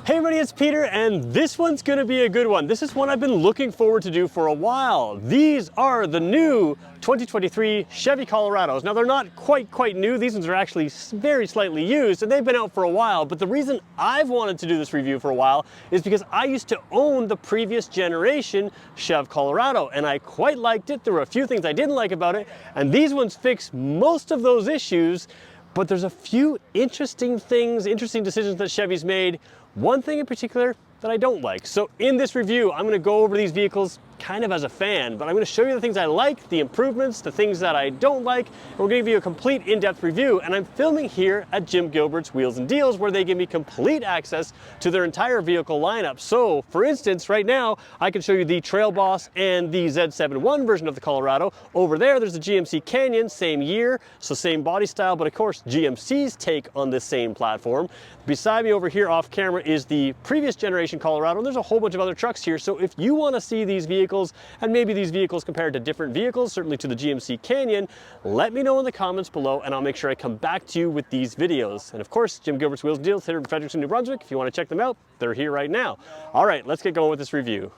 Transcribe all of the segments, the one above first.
Hey everybody, it's Peter, and this one's gonna be a good one. This is one I've been looking forward to do for a while. These are the new 2023 Chevy Colorados. Now they're not quite new. These ones are actually very slightly used, and they've been out for a while. But the reason I've wanted to do this review for a while is because I used to own the previous generation Chev Colorado, and I quite liked it. There were a few things I didn't like about it, and these ones fix most of those issues. But there's a few interesting decisions that Chevy's made. One thing in particular that I don't like. So in this review, I'm gonna go over these vehicles kind of as a fan, but I'm gonna show you the things I like, the improvements, the things that I don't like, and we're gonna give you a complete in-depth review. And I'm filming here at Jim Gilbert's Wheels and Deals, where they give me complete access to their entire vehicle lineup. So for instance, right now, I can show you the Trail Boss and the Z71 version of the Colorado. Over there, there's the GMC Canyon, same year, so same body style, but of course, GMC's take on this same platform. Beside me over here off camera is the previous generation Colorado, and there's a whole bunch of other trucks here. So if you wanna see these vehicles, and maybe these vehicles compared to different vehicles, certainly to the GMC Canyon, let me know in the comments below, and I'll make sure I come back to you with these videos. And of course, Jim Gilbert's Wheels and Deals here in Fredericton, New Brunswick. If you wanna check them out, they're here right now. All right, let's get going with this review.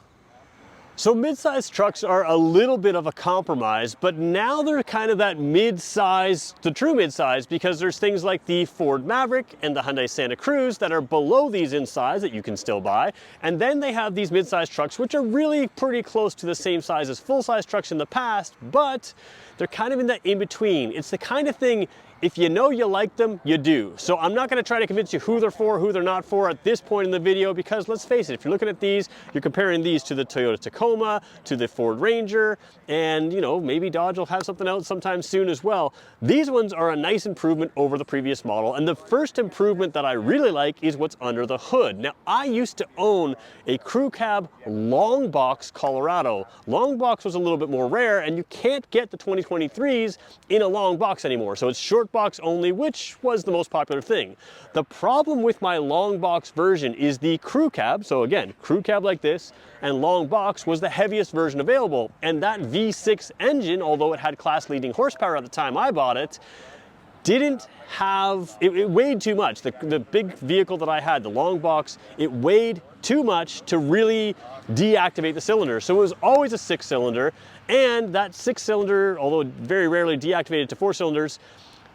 So mid-size trucks are a little bit of a compromise, but now they're kind of that mid-size, the true mid-size, because there's things like the Ford Maverick and the Hyundai Santa Cruz that are below these in size that you can still buy. And then they have these mid-size trucks, which are really pretty close to the same size as full-size trucks in the past, but they're kind of in that in-between. It's the kind of thing, if you know you like them, you do. So I'm not gonna try to convince you who they're for, who they're not for at this point in the video, because let's face it, if you're looking at these, you're comparing these to the Toyota Tacoma, to the Ford Ranger, and you know, maybe Dodge will have something out sometime soon as well. These ones are a nice improvement over the previous model, and the first improvement that I really like is what's under the hood. Now, I used to own a crew cab long box Colorado. Long box was a little bit more rare, and you can't get the 2023s in a long box anymore, so it's short box only, which was the most popular thing. The problem with my long box version is the crew cab. So again, crew cab like this, and long box was the heaviest version available. And that V6 engine, although it had class leading horsepower at the time I bought it, didn't have, it weighed too much. The big vehicle that I had, the long box, it weighed too much to really deactivate the cylinder. So it was always a 6-cylinder, and that 6-cylinder, although very rarely deactivated to 4 cylinders,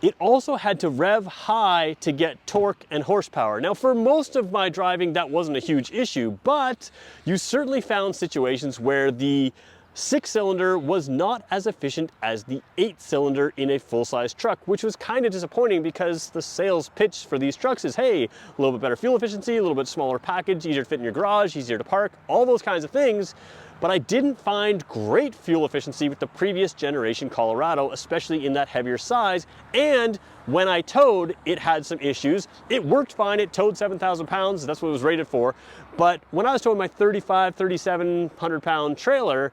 it also had to rev high to get torque and horsepower. Now, for most of my driving, that wasn't a huge issue, but you certainly found situations where the 6-cylinder was not as efficient as the 8-cylinder in a full-size truck, which was kind of disappointing because the sales pitch for these trucks is, hey, a little bit better fuel efficiency, a little bit smaller package, easier to fit in your garage, easier to park, all those kinds of things. But I didn't find great fuel efficiency with the previous generation Colorado, especially in that heavier size. And when I towed, it had some issues. It worked fine, it towed 7,000 pounds, that's what it was rated for. But when I was towing my 3,700 pound trailer,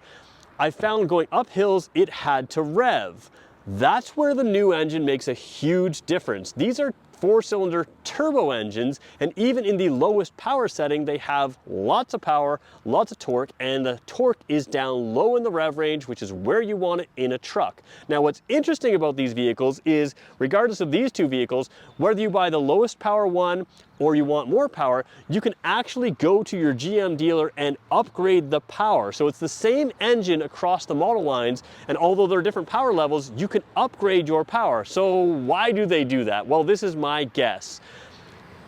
I found going up hills, it had to rev. That's where the new engine makes a huge difference. These are 4-cylinder turbo engines, and even in the lowest power setting, they have lots of power, lots of torque, and the torque is down low in the rev range, which is where you want it in a truck. Now, what's interesting about these vehicles is, regardless of these two vehicles, whether you buy the lowest power one or you want more power, you can actually go to your GM dealer and upgrade the power. So it's the same engine across the model lines, and although there are different power levels, you can upgrade your power. So why do they do that? Well, this is my guess.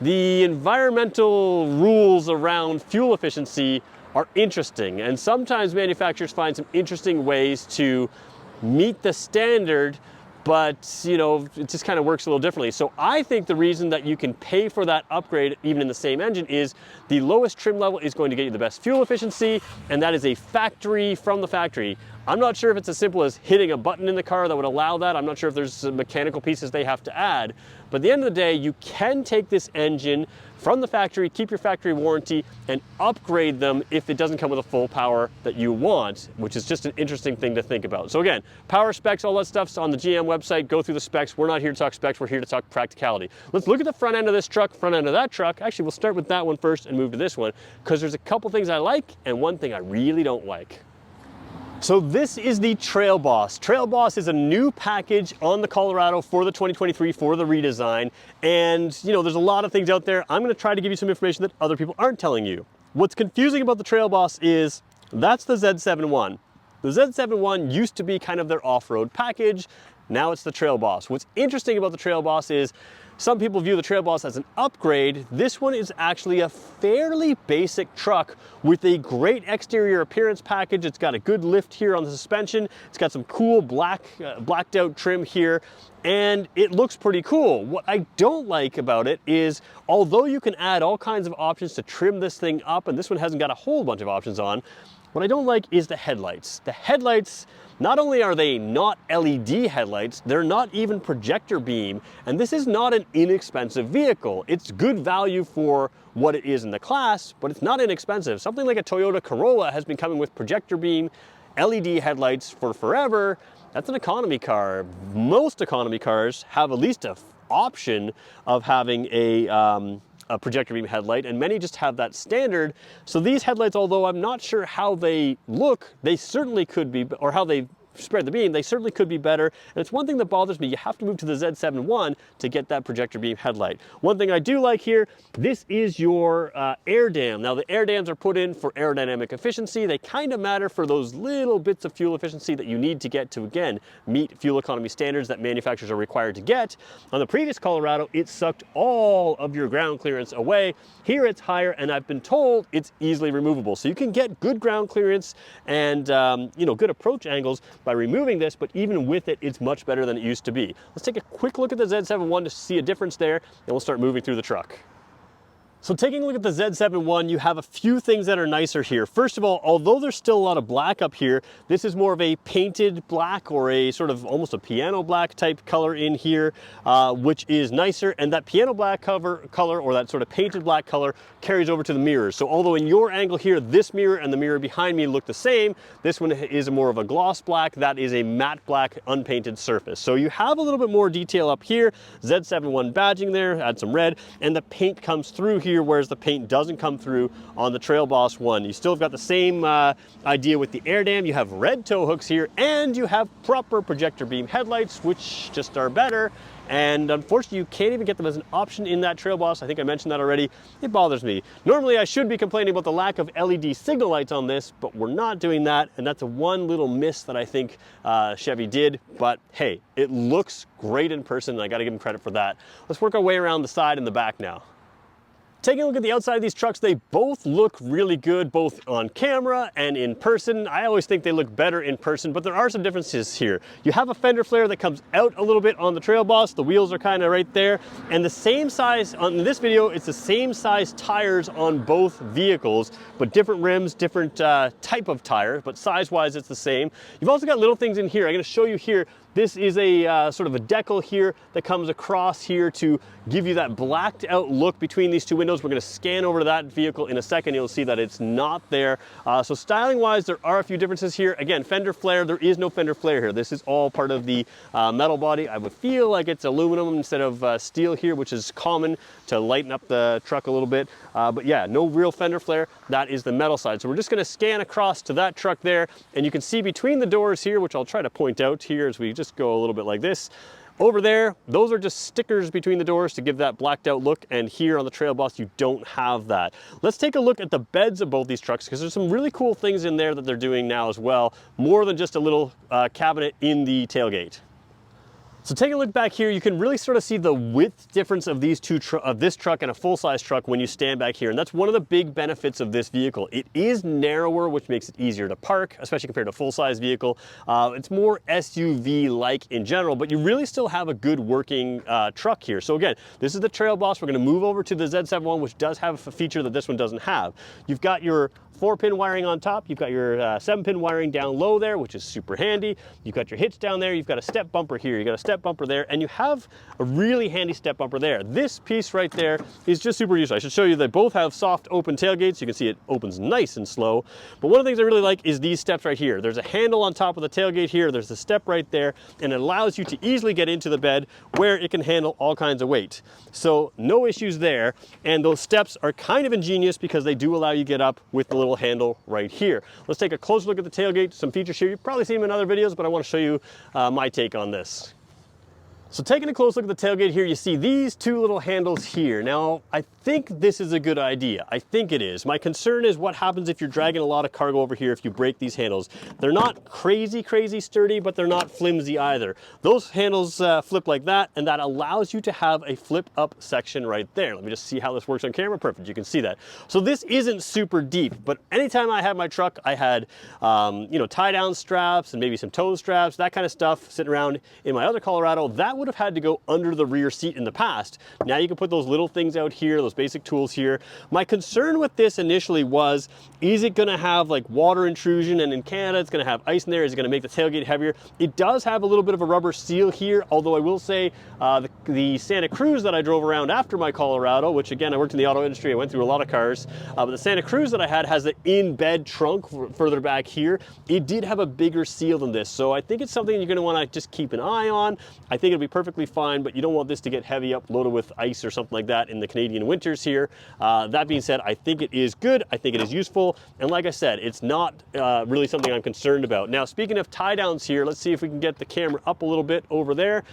The environmental rules around fuel efficiency are interesting, and sometimes manufacturers find some interesting ways to meet the standard, but you know, it just kind of works a little differently. So I think the reason that you can pay for that upgrade even in the same engine is the lowest trim level is going to get you the best fuel efficiency, and that is a factory from the factory. I'm not sure if it's as simple as hitting a button in the car that would allow that. I'm not sure if there's mechanical pieces they have to add. But at the end of the day, you can take this engine from the factory, keep your factory warranty, and upgrade them if it doesn't come with a full power that you want, which is just an interesting thing to think about. So again, power specs, all that stuff's on the GM website. Go through the specs. We're not here to talk specs. We're here to talk practicality. Let's look at the front end of this truck, front end of that truck. Actually, we'll start with that one first and move to this one, because there's a couple things I like and one thing I really don't like. So this is the Trail Boss. Trail Boss is a new package on the Colorado for the 2023 for the redesign. And you know, there's a lot of things out there. I'm gonna try to give you some information that other people aren't telling you. What's confusing about the Trail Boss is that's the Z71. The Z71 used to be kind of their off-road package. Now it's the Trail Boss. What's interesting about the Trail Boss is some people view the Trail Boss as an upgrade. This one is actually a fairly basic truck with a great exterior appearance package. It's got a good lift here on the suspension. It's got some cool blacked out trim here, and it looks pretty cool. What I don't like about it is, although you can add all kinds of options to trim this thing up, and this one hasn't got a whole bunch of options on, what I don't like is the headlights. The headlights, not only are they not LED headlights, they're not even projector beam, and this is not an inexpensive vehicle. It's good value for what it is in the class, but it's not inexpensive. Something like a Toyota Corolla has been coming with projector beam, LED headlights for forever. That's an economy car. Most economy cars have at least an option of having a projector beam headlight, and many just have that standard. So these headlights, although I'm not sure how they look, they certainly could be, or how they spread the beam, they certainly could be better. And it's one thing that bothers me. You have to move to the Z71 to get that projector beam headlight. One thing I do like here, this is your air dam. Now the air dams are put in for aerodynamic efficiency. They kind of matter for those little bits of fuel efficiency that you need to get to, again, meet fuel economy standards that manufacturers are required to get. On the previous Colorado, it sucked all of your ground clearance away. Here it's higher, and I've been told it's easily removable. So you can get good ground clearance and you know, good approach angles by removing this, but even with it, it's much better than it used to be. Let's take a quick look at the Z71 to see a difference there, and we'll start moving through the truck. So taking a look at the Z71, you have a few things that are nicer here. First of all, although there's still a lot of black up here, this is more of a painted black, or a sort of almost a piano black type color in here, which is nicer. And that piano black color, or that sort of painted black color, carries over to the mirrors. So although in your angle here, this mirror and the mirror behind me look the same, this one is more of a gloss black. That is a matte black unpainted surface. So you have a little bit more detail up here, Z71 badging there, add some red, and the paint comes through here, whereas the paint doesn't come through on the Trail Boss one. You still have got the same idea with the air dam. You have red tow hooks here, and you have proper projector beam headlights, which just are better. And unfortunately, you can't even get them as an option in that Trail Boss. I think I mentioned that already. It bothers me. Normally, I should be complaining about the lack of LED signal lights on this, but we're not doing that. And that's a one little miss that I think Chevy did. But hey, it looks great in person, and I gotta give them credit for that. Let's work our way around the side and the back now. Taking a look at the outside of these trucks, they both look really good, both on camera and in person. I always think they look better in person, but there are some differences here. You have a fender flare that comes out a little bit on the Trail Boss. The wheels are kind of right there. And the same size, on this video, it's the same size tires on both vehicles, but different rims, different type of tire, but size-wise it's the same. You've also got little things in here. I'm gonna show you here. This is a sort of a decal here that comes across here to give you that blacked out look between these two windows. We're going to scan over to that vehicle in a second. You'll see that it's not there. So styling wise, there are a few differences here. Again, fender flare, there is no fender flare here. This is all part of the metal body. I would feel like it's aluminum instead of steel here, which is common to lighten up the truck a little bit. But yeah, no real fender flare. That is the metal side. So we're just going to scan across to that truck there, and you can see between the doors here, which I'll try to point out here as we just go a little bit like this. Over there, those are just stickers between the doors to give that blacked out look, and here on the Trail Boss, you don't have that. Let's take a look at the beds of both these trucks, because there's some really cool things in there that they're doing now as well, more than just a little cabinet in the tailgate. So taking a look back here, you can really sort of see the width difference of these this truck and a full-size truck when you stand back here. And that's one of the big benefits of this vehicle. It is narrower, which makes it easier to park, especially compared to a full-size vehicle. It's more SUV-like in general, but you really still have a good working truck here. So again, this is the Trail Boss. We're going to move over to the Z71, which does have a feature that this one doesn't have. You've got your 4-pin wiring on top. You've got your 7-pin wiring down low there, which is super handy. You've got your hitch down there. You've got a step bumper here. You've got a step bumper there, and you have a really handy step bumper there. This piece right there is just super useful. I should show you they both have soft open tailgates. You can see it opens nice and slow. But one of the things I really like is these steps right here. There's a handle on top of the tailgate here. There's a step right there, and it allows you to easily get into the bed where it can handle all kinds of weight. So no issues there. And those steps are kind of ingenious because they do allow you to get up with the little little handle right here. Let's take a closer look at the tailgate, some features here. You've probably seen them in other videos, but I want to show you my take on this. So taking a close look at the tailgate here, you see these two little handles here. Now, I think this is a good idea. I think it is. My concern is what happens if you're dragging a lot of cargo over here if you break these handles. They're not crazy sturdy, but they're not flimsy either. Those handles flip like that, and that allows you to have a flip up section right there. Let me just see how this works on camera. Perfect, you can see that. So this isn't super deep, but anytime I had my truck, I had you know, tie down straps and maybe some toe straps, that kind of stuff sitting around in my other Colorado. That would have had to go under the rear seat in the past. Now you can put those little things out here, those basic tools here. My concern with this initially was, is it gonna have like water intrusion? And in Canada, it's gonna have ice in there. Is it gonna make the tailgate heavier? It does have a little bit of a rubber seal here, although I will say the Santa Cruz that I drove around after my Colorado, which again, I worked in the auto industry, I went through a lot of cars, but the Santa Cruz that I had has an in-bed trunk further back here. It did have a bigger seal than this, so I think it's something you're gonna wanna just keep an eye on. I think it'll be perfectly fine, but you don't want this to get heavy up, loaded with ice or something like that in the Canadian winters here. That being said, I think it is good. I think it is useful. And like I said, it's not really something I'm concerned about. Now, speaking of tie downs here, let's see if we can get the camera up a little bit over there.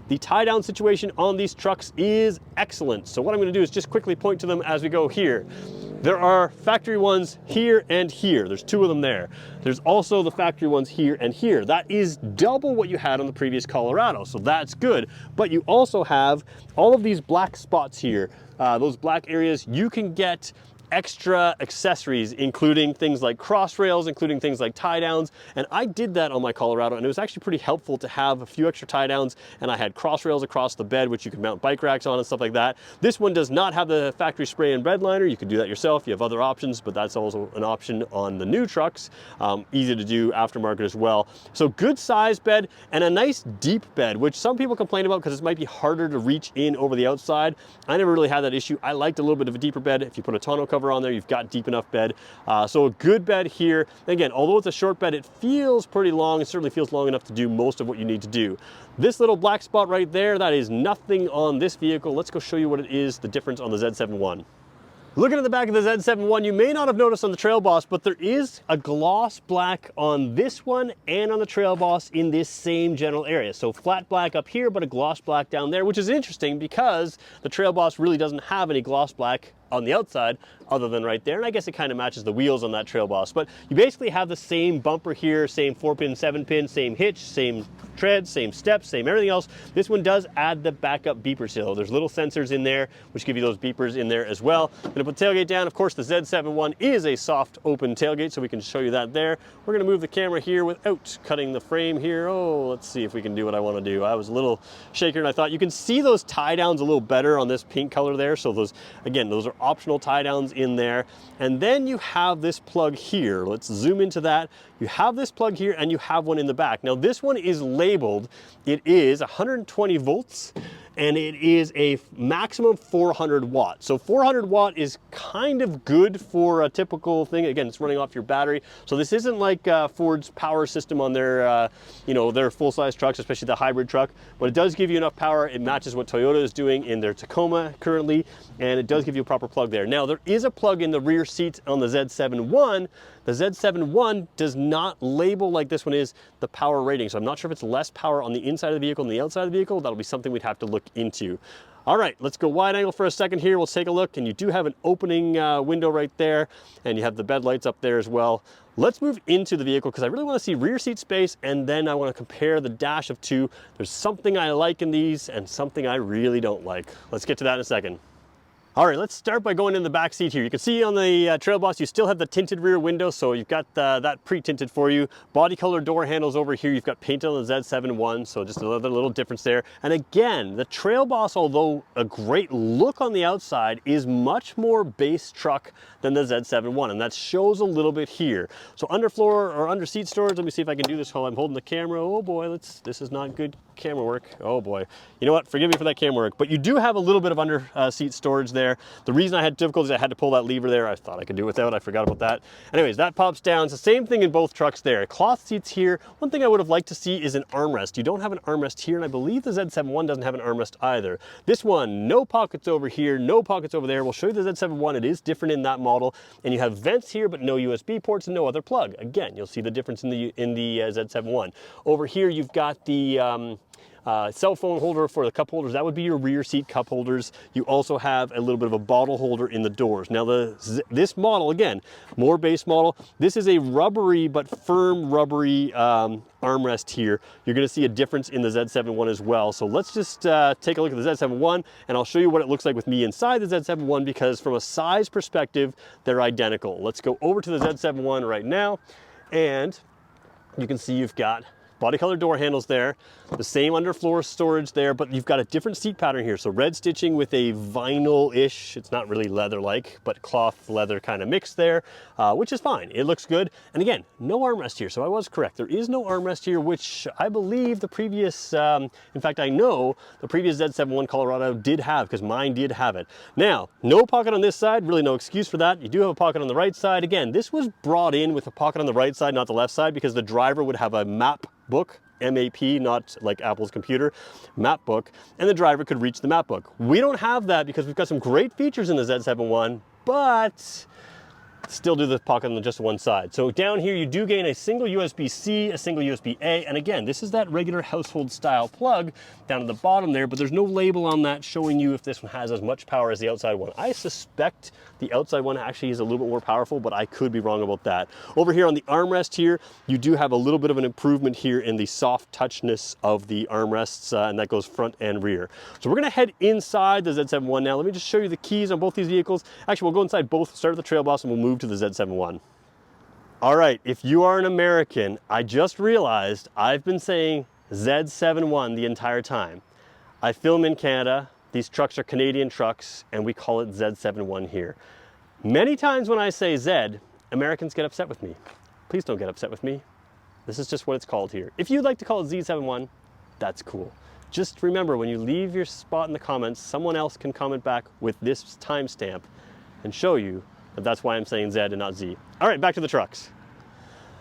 The tie down situation on these trucks is excellent. So what I'm going to do is just quickly point to them as we go here. There are factory ones here and here. There's two of them there. There's also the factory ones here and here. That is double what you had on the previous Colorado, so that's good. But you also have all of these black spots here. Those black areas, you can get extra accessories, including things like cross rails, including things like tie downs. And I did that on my Colorado, and it was actually pretty helpful to have a few extra tie downs. And I had cross rails across the bed, which you can mount bike racks on and stuff like that. This one does not have the factory spray and bed liner. You can do that yourself. You have other options, but that's also an option on the new trucks. Easy to do aftermarket as well. So good size bed and a nice deep bed, which some people complain about because it might be harder to reach in over the outside. I never really had that issue. I liked a little bit of a deeper bed. If you put a tonneau cover on there, you've got deep enough bed. So a good bed here. Again, although it's a short bed, it feels pretty long. It certainly feels long enough to do most of what you need to do. This little black spot right there, that is nothing on this vehicle. Let's go show you what it is, the difference on the Z71. Looking at the back of the Z71, you may not have noticed on the Trail Boss, but there is a gloss black on this one and on the Trail Boss in this same general area. So flat black up here, but a gloss black down there, which is interesting because the Trail Boss really doesn't have any gloss black on the outside other than right there, and I guess it kind of matches the wheels on that Trail Boss. But you basically have the same bumper here, same 4-pin, 7-pin, same hitch, same treads, same steps, same everything else. This one does add the backup beeper seal. There's little sensors in there which give you those beepers in there as well. I'm gonna put the tailgate down. Of course, the Z71 is a soft open tailgate, so we can show you that there. We're gonna move the camera here without cutting the frame here. Oh, let's see if we can do what I want to do. I was a little shaker, and I thought you can see those tie downs a little better on this pink color there. So those, again, those are optional tie downs in there. And then you have this plug here. Let's zoom into that. You have this plug here and you have one in the back. Now this one is labeled, it is 120 volts and it is a maximum 400 watts. So 400 watt is kind of good for a typical thing. Again, it's running off your battery. So this isn't like Ford's power system on their, you know, their full-size trucks, especially the hybrid truck, but it does give you enough power. It matches what Toyota is doing in their Tacoma currently, and it does give you a proper plug there. Now there is a plug in the rear seat on the Z71. The Z71 does not label like this one is the power rating. So I'm not sure if it's less power on the inside of the vehicle than the outside of the vehicle. That'll be something we'd have to look into. All right, let's go wide angle for a second here. We'll take a look, and you do have an opening window right there, and you have the bed lights up there as well. Let's move into the vehicle because I really want to see rear seat space, and then I want to compare the dash of two. There's something I like in these and something I really don't like. Let's get to that in a second. All right, let's start by going in the back seat here. You can see on the Trail Boss, you still have the tinted rear window, so you've got that pre-tinted for you. Body color door handles over here, you've got paint on the Z71, so just another little difference there. And again, the Trail Boss, although a great look on the outside, is much more base truck than the Z71, and that shows a little bit here. So underfloor or under seat storage, let me see if I can do this while I'm holding the camera. Oh boy, this is not good camera work. Oh boy. You know what, forgive me for that camera work, but you do have a little bit of under seat storage there. there. The reason I had difficulties, I had to pull that lever there. I thought I could do without, I forgot about that. Anyways, that pops down. It's the same thing in both trucks there. Cloth seats here. One thing I would have liked to see is an armrest. You don't have an armrest here, and I believe the Z71 doesn't have an armrest either. This one, no pockets over here, no pockets over there. We'll show you the Z71. It is different in that model, and you have vents here, but no USB ports and no other plug. Again, you'll see the difference in the Z71. Over here, you've got the cell phone holder for the cup holders. That would be your rear seat cup holders. You also have a little bit of a bottle holder in the doors. Now this model, again, more base model, this is a rubbery but firm rubbery armrest here. You're going to see a difference in the Z71 as well. So let's just take a look at the Z71, and I'll show you what it looks like with me inside the Z71, because from a size perspective, they're identical. Let's go over to the Z71 right now, and you can see you've got body color door handles there, the same underfloor storage there, but you've got a different seat pattern here. So red stitching with a vinyl-ish, it's not really leather-like, but cloth leather kind of mix there, which is fine. It looks good. And again, no armrest here, so I was correct. There is no armrest here, which I believe the previous, in fact, I know the previous Z71 Colorado did have, because mine did have it. Now, no pocket on this side, really no excuse for that. You do have a pocket on the right side. Again, this was brought in with a pocket on the right side, not the left side, because the driver would have a map book, MAP, not like Apple's computer, map book, and the driver could reach the map book. We don't have that because we've got some great features in the Z71, but still do the pocket on just one side. So down here you do gain a single USB-C, a single USB-A, and again, this is that regular household style plug down at the bottom there, but there's no label on that showing you if this one has as much power as the outside one. I suspect the outside one actually is a little bit more powerful, but I could be wrong about that. Over here on the armrest here, you do have a little bit of an improvement here in the soft touchness of the armrests, and that goes front and rear. So we're gonna head inside the Z71 now. Let me just show you the keys on both these vehicles. Actually, we'll go inside both, start with the Trail Boss, and we'll move to the Z71. All right, if you are an American, I just realized I've been saying Z71 the entire time. I film in Canada. These trucks are Canadian trucks, and we call it Z71 here. Many times when I say Z, Americans get upset with me. Please don't get upset with me. This is just what it's called here. If you'd like to call it Z71, that's cool. Just remember, when you leave your spot in the comments, someone else can comment back with this timestamp and show you that that's why I'm saying Z and not Z. All right, back to the trucks.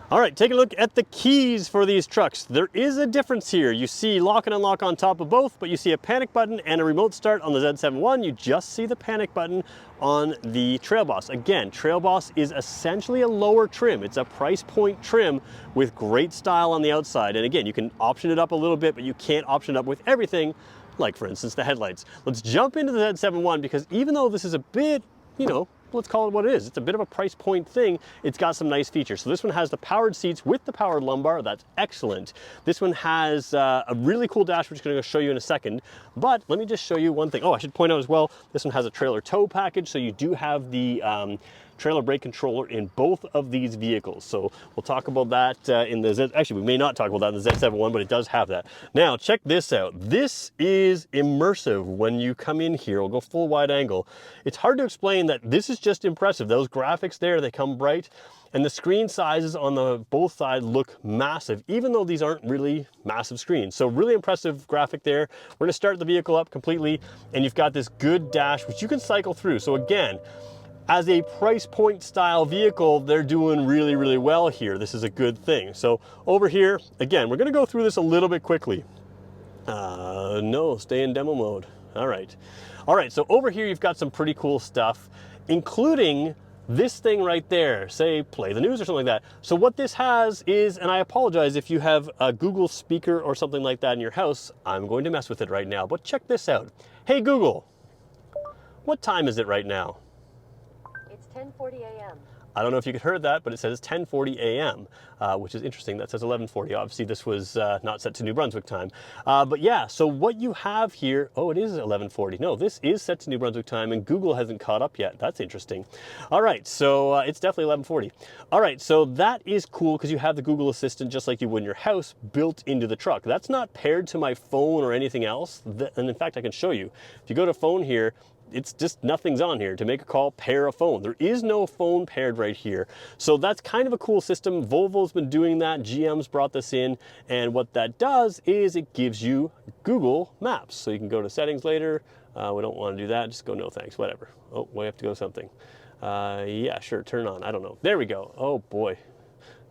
All right, take a look at the keys for these trucks. There is a difference here. You see lock and unlock on top of both, but you see a panic button and a remote start on the Z71. You just see the panic button on the Trail Boss. Again, Trail Boss is essentially a lower trim. It's a price point trim with great style on the outside. And again, you can option it up a little bit, but you can't option it up with everything, like for instance, the headlights. Let's jump into the Z71, because even though this is a bit, you know, let's call it what it is. It's a bit of a price point thing. It's got some nice features. So this one has the powered seats with the powered lumbar. That's excellent. This one has a really cool dash, which I'm going to show you in a second. But let me just show you one thing. Oh, I should point out as well, this one has a trailer tow package. So you do have the trailer brake controller in both of these vehicles. So we'll talk about that in the Z, actually we may not talk about that in the Z71, but it does have that. Now check this out. This is immersive when you come in here. We'll go full wide angle. It's hard to explain that this is just impressive. Those graphics there, they come bright, and the screen sizes on the both sides look massive, even though these aren't really massive screens. So really impressive graphic there. We're gonna start the vehicle up completely, and you've got this good dash, which you can cycle through. So again, as a price point style vehicle, they're doing really, really well here. This is a good thing. So over here, again, we're gonna go through this a little bit quickly. No, stay in demo mode. All right. All right, so over here, you've got some pretty cool stuff, including this thing right there, say play the news or something like that. So what this has is, and I apologize if you have a Google speaker or something like that in your house, I'm going to mess with it right now, but check this out. Hey Google, what time is it right now? 10:40 a.m. I don't know if you could heard that, but it says 10:40 a.m., which is interesting. That says 11:40. Obviously, this was not set to New Brunswick time. But yeah, so what you have here, oh, it is 11:40. No, this is set to New Brunswick time, and Google hasn't caught up yet. That's interesting. All right, so it's definitely 11:40. All right, so that is cool because you have the Google Assistant just like you would in your house built into the truck. That's not paired to my phone or anything else. And in fact, I can show you. If you go to phone here, it's just nothing's on here. To make a call, pair a phone. There is no phone paired right here. So that's kind of a cool system. Volvo's been doing that. GM's brought this in. And what that does is it gives you Google Maps. So you can go to settings later. We don't want to do that. Just go no thanks, whatever. Oh, we have to go something. Yeah, sure, turn on. I don't know. There we go. Oh boy.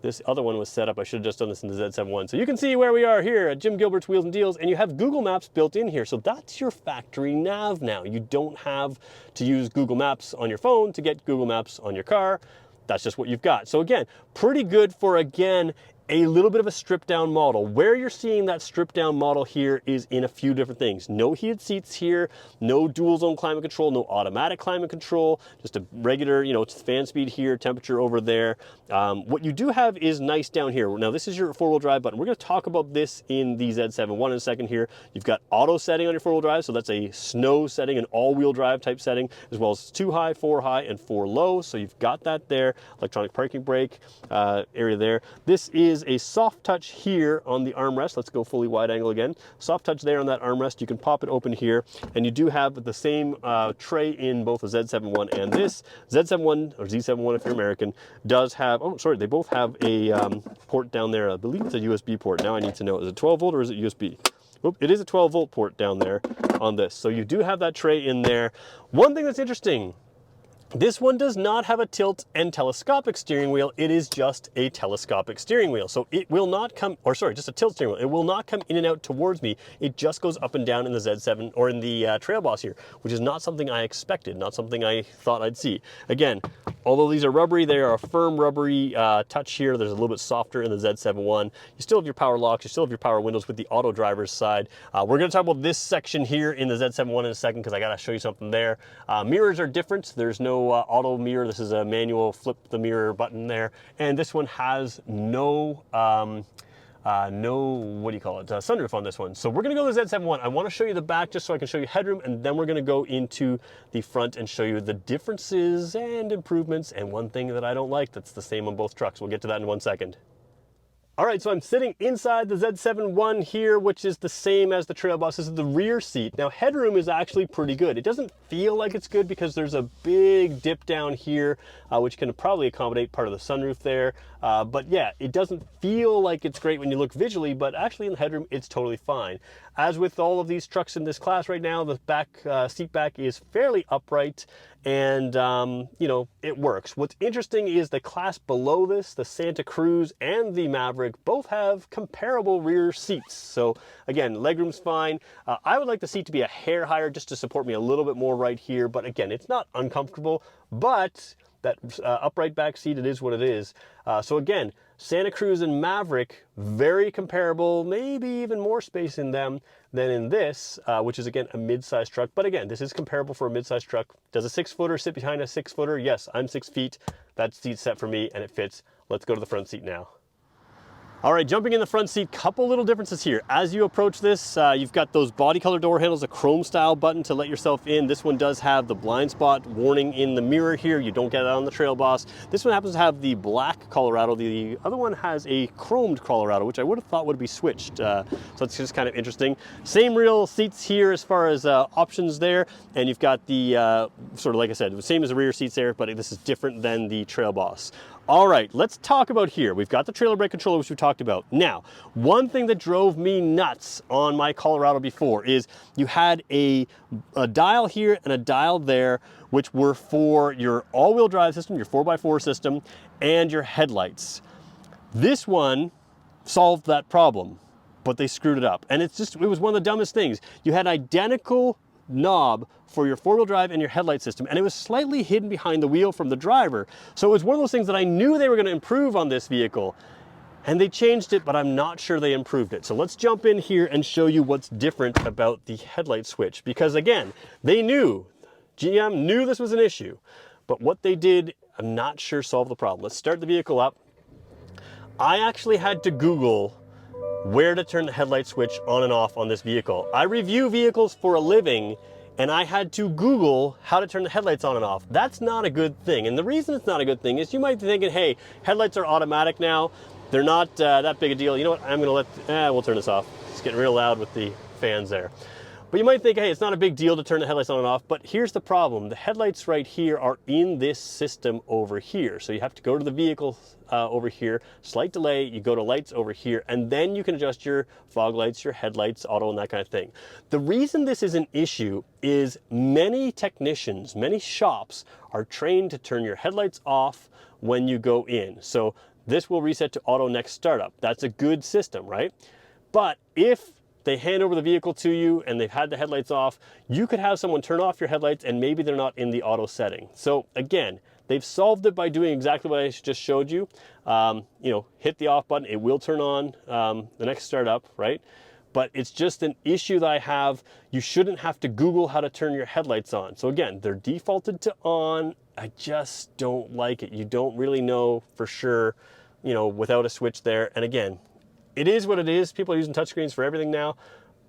This other one was set up. I should have just done this in the Z71. So you can see where we are here at Jim Gilbert's Wheels and Deals, and you have Google Maps built in here. So that's your factory nav now. You don't have to use Google Maps on your phone to get Google Maps on your car. That's just what you've got. So again, pretty good for, again, a little bit of a stripped down model. Where you're seeing that stripped down model here is in a few different things. No heated seats here, no dual zone climate control, no automatic climate control, just a regular, you know, fan speed here, temperature over there. What you do have is nice down here. Now this is your four-wheel drive button. We're gonna talk about this in the Z71 in a second here. You've got auto setting on your four-wheel drive, so that's a snow setting, an all-wheel drive type setting, as well as 2 high, 4 high, and 4 low. So you've got that there. Electronic parking brake area there. This is a soft touch here on the armrest. Let's go fully wide angle again. Soft touch there on that armrest. You can pop it open here, and you do have the same tray in both the Z71 and this. Z71, or Z71 if you're American, does have, oh sorry, they both have a port down there. I believe it's a USB port. Now I need to know, is it 12 volt or is it USB? Oop, it is a 12 volt port down there on this. So you do have that tray in there. One thing that's interesting, this one does not have a tilt and telescopic steering wheel. It is just a telescopic steering wheel. So it will not come, or sorry, just a tilt steering wheel. It will not come in and out towards me. It just goes up and down in the Z7 or in the Trail Boss here, which is not something I expected, not something I thought I'd see. Again, although these are rubbery, they are a firm rubbery touch here. There's a little bit softer in the Z71. You still have your power locks, you still have your power windows with the auto driver's side. We're gonna talk about this section here in the Z71 in a second because I gotta show you something there. Mirrors are different. There's no auto mirror. This is a manual flip the mirror button there. And this one has no, what do you call it, sunroof on this one. So we're gonna go to the Z71. I wanna show you the back just so I can show you headroom, and then we're gonna go into the front and show you the differences and improvements, and one thing that I don't like that's the same on both trucks. We'll get to that in 1 second. All right, so I'm sitting inside the Z71 here, which is the same as the Trail Boss. This is the rear seat. Now, headroom is actually pretty good. It doesn't feel like it's good because there's a big dip down here, which can probably accommodate part of the sunroof there. But yeah, it doesn't feel like it's great when you look visually, but actually in the headroom, it's totally fine. As with all of these trucks in this class right now, the back seat back is fairly upright, and you know, it works. What's interesting is the class below this, the Santa Cruz and the Maverick, both have comparable rear seats. So again, legroom's fine. I would like the seat to be a hair higher just to support me a little bit more right here, but again, it's not uncomfortable, but that upright back seat, it is what it is. So again, Santa Cruz and Maverick, very comparable, maybe even more space in them than in this, which is again a mid-sized truck. But again, this is comparable for a mid-sized truck. Does a 6-footer sit behind a 6-footer? Yes, I'm 6 feet. That seat's set for me and it fits. Let's go to the front seat now. All right, jumping in the front seat, couple little differences here. As you approach this, you've got those body color door handles, a chrome style button to let yourself in. This one does have the blind spot warning in the mirror here. You don't get that on the Trail Boss. This one happens to have the black Colorado. The other one has a chromed Colorado, which I would have thought would be switched. So it's just kind of interesting. Same real seats here as far as options there. And you've got the, sort of like I said, same as the rear seats there, but this is different than the Trail Boss. All right, let's talk about here. We've got the trailer brake controller, which we talked about. Now, one thing that drove me nuts on my Colorado before is you had a dial here and a dial there, which were for your all-wheel drive system, your 4x4 system, and your headlights. This one solved that problem, but they screwed it up. And it was one of the dumbest things. You had identical knob for your four-wheel drive and your headlight system, and it was slightly hidden behind the wheel from the driver. So it was one of those things that I knew they were going to improve on this vehicle, and they changed it, but I'm not sure they improved it. So let's jump in here and show you what's different about the headlight switch, because again, GM knew this was an issue, but what they did, I'm not sure solved the problem. Let's start the vehicle up. I actually had to Google where to turn the headlight switch on and off on this vehicle. I review vehicles for a living, and I had to Google how to turn the headlights on and off. That's not a good thing. And the reason it's not a good thing is you might be thinking, hey, headlights are automatic now. They're not that big a deal. You know what, I'm gonna we'll turn this off. It's getting real loud with the fans there. But you might think, hey, it's not a big deal to turn the headlights on and off, but here's the problem. The headlights right here are in this system over here. So you have to go to the vehicle over here, slight delay, you go to lights over here, and then you can adjust your fog lights, your headlights, auto, and that kind of thing. The reason this is an issue is many technicians, many shops are trained to turn your headlights off when you go in. So this will reset to auto next startup. That's a good system, right? But if they hand over the vehicle to you and they've had the headlights off, you could have someone turn off your headlights and maybe they're not in the auto setting. So again, they've solved it by doing exactly what I just showed you. You know, hit the off button, it will turn on the next startup, right? But it's just an issue that I have. You shouldn't have to Google how to turn your headlights on. So again, they're defaulted to on. I just don't like it. You don't really know for sure, you know, without a switch there. And again, it is what it is. People are using touchscreens for everything now,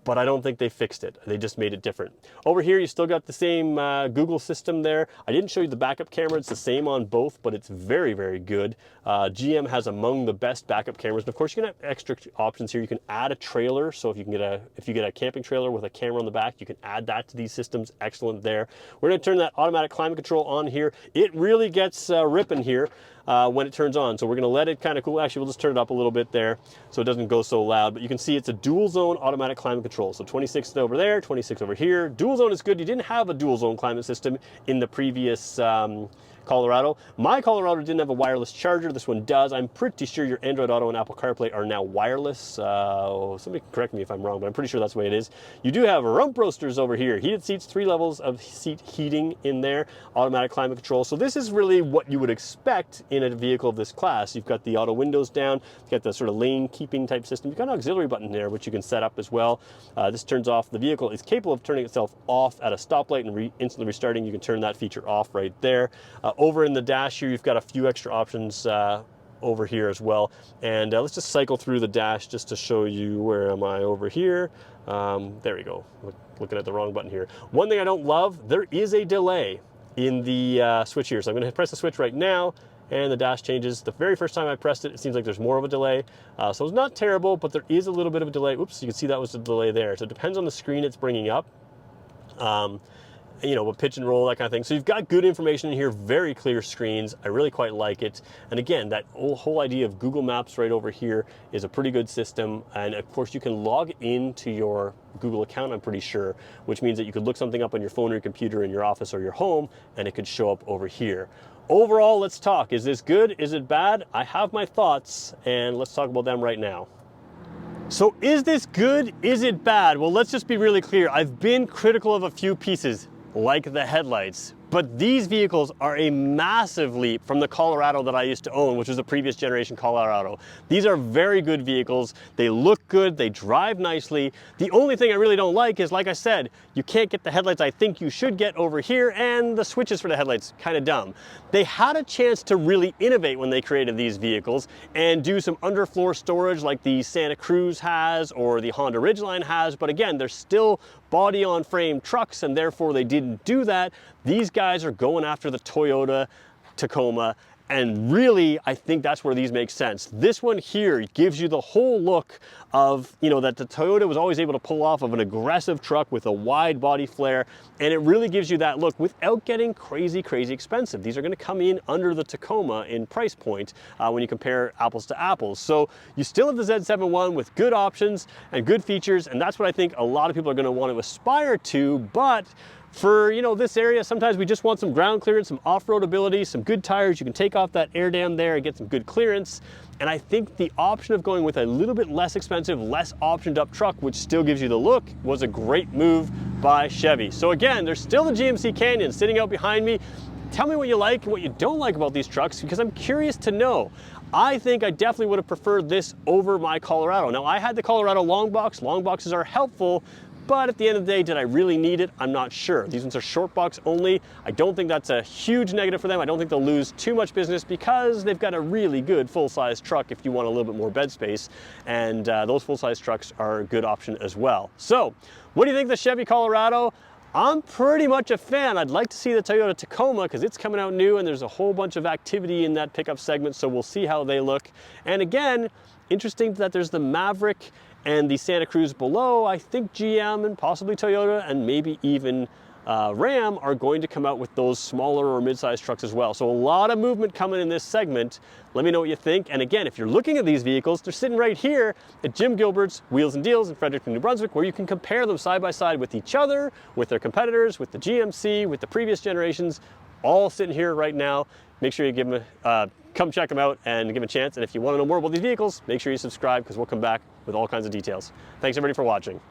but I don't think they fixed it. They just made it different. Over here, you still got the same Google system there. I didn't show you the backup camera. It's the same on both, but it's very, very good. GM has among the best backup cameras. And of course, you can have extra options here. You can add a trailer. So if you get a camping trailer with a camera on the back, you can add that to these systems. Excellent there. We're gonna turn that automatic climate control on here. It really gets ripping here when it turns on. So we're gonna let it kind of cool. Actually, we'll just turn it up a little bit there so it doesn't go so loud. But you can see it's a dual zone automatic climate control. So 26 over there, 26 over here. Dual zone is good. You didn't have a dual zone climate system in the previous Colorado. My Colorado didn't have a wireless charger. This one does. I'm pretty sure your Android Auto and Apple CarPlay are now wireless. Somebody correct me if I'm wrong, but I'm pretty sure that's the way it is. You do have rump roasters over here. Heated seats, 3 levels of seat heating in there, automatic climate control. So this is really what you would expect in a vehicle of this class. You've got the auto windows down, you've got the sort of lane keeping type system. You've got an auxiliary button there, which you can set up as well. This turns off. The vehicle is capable of turning itself off at a stoplight and instantly restarting. You can turn that feature off right there. Over in the dash here, you've got a few extra options over here as well. And let's just cycle through the dash just to show you where am I over here. There we go. Looking at the wrong button here. One thing I don't love, there is a delay in the switch here. So I'm going to press the switch right now and the dash changes. The very first time I pressed it, it seems like there's more of a delay. So it's not terrible, but there is a little bit of a delay. Oops, you can see that was the delay there. So it depends on the screen it's bringing up. You know, with pitch and roll, that kind of thing. So you've got good information in here, very clear screens. I really quite like it. And again, that whole idea of Google Maps right over here is a pretty good system. And of course, you can log into your Google account, I'm pretty sure, which means that you could look something up on your phone or your computer in your office or your home, and it could show up over here. Overall, let's talk. Is this good? Is it bad? I have my thoughts, and let's talk about them right now. So is this good? Is it bad? Well, let's just be really clear. I've been critical of a few pieces, like the headlights, but these vehicles are a massive leap from the Colorado that I used to own, which was the previous generation Colorado. These are very good vehicles. They look good, they drive nicely. The only thing I really don't like is, like I said, you can't get the headlights I think you should get over here, and the switches for the headlights, kind of dumb. They had a chance to really innovate when they created these vehicles and do some underfloor storage like the Santa Cruz has or the Honda Ridgeline has, but again, they're still body on frame trucks, and therefore they didn't do that. These guys are going after the Toyota Tacoma, and really I think that's where these make sense. This one here gives you the whole look of, you know, that the Toyota was always able to pull off of an aggressive truck with a wide body flare, and it really gives you that look without getting crazy expensive. These are going to come in under the Tacoma in price point when you compare apples to apples. So you still have the Z71 with good options and good features, and that's what I think a lot of people are going to want to aspire to. But for, you know, this area, sometimes we just want some ground clearance, some off-road ability, some good tires. You can take off that air dam there and get some good clearance. And I think the option of going with a little bit less expensive, less optioned up truck, which still gives you the look, was a great move by Chevy. So again, there's still the GMC Canyon sitting out behind me. Tell me what you like and what you don't like about these trucks, because I'm curious to know. I think I definitely would have preferred this over my Colorado. Now, I had the Colorado long box. Long boxes are helpful, but at the end of the day, did I really need it? I'm not sure. These ones are short box only. I don't think that's a huge negative for them. I don't think they'll lose too much business because they've got a really good full-size truck if you want a little bit more bed space, and those full-size trucks are a good option as well. So, what do you think of the Chevy Colorado? I'm pretty much a fan. I'd like to see the Toyota Tacoma because it's coming out new and there's a whole bunch of activity in that pickup segment, so we'll see how they look. And again, interesting that there's the Maverick And the Santa Cruz below, I think GM and possibly Toyota and maybe even Ram are going to come out with those smaller or mid-sized trucks as well. So a lot of movement coming in this segment. Let me know what you think. And again, if you're looking at these vehicles, they're sitting right here at Jim Gilbert's Wheels and Deals in Fredericton, New Brunswick, where you can compare them side by side with each other, with their competitors, with the GMC, with the previous generations, all sitting here right now. Make sure you give them come check them out and give them a chance. And if you want to know more about these vehicles, make sure you subscribe because we'll come back with all kinds of details. Thanks everybody for watching.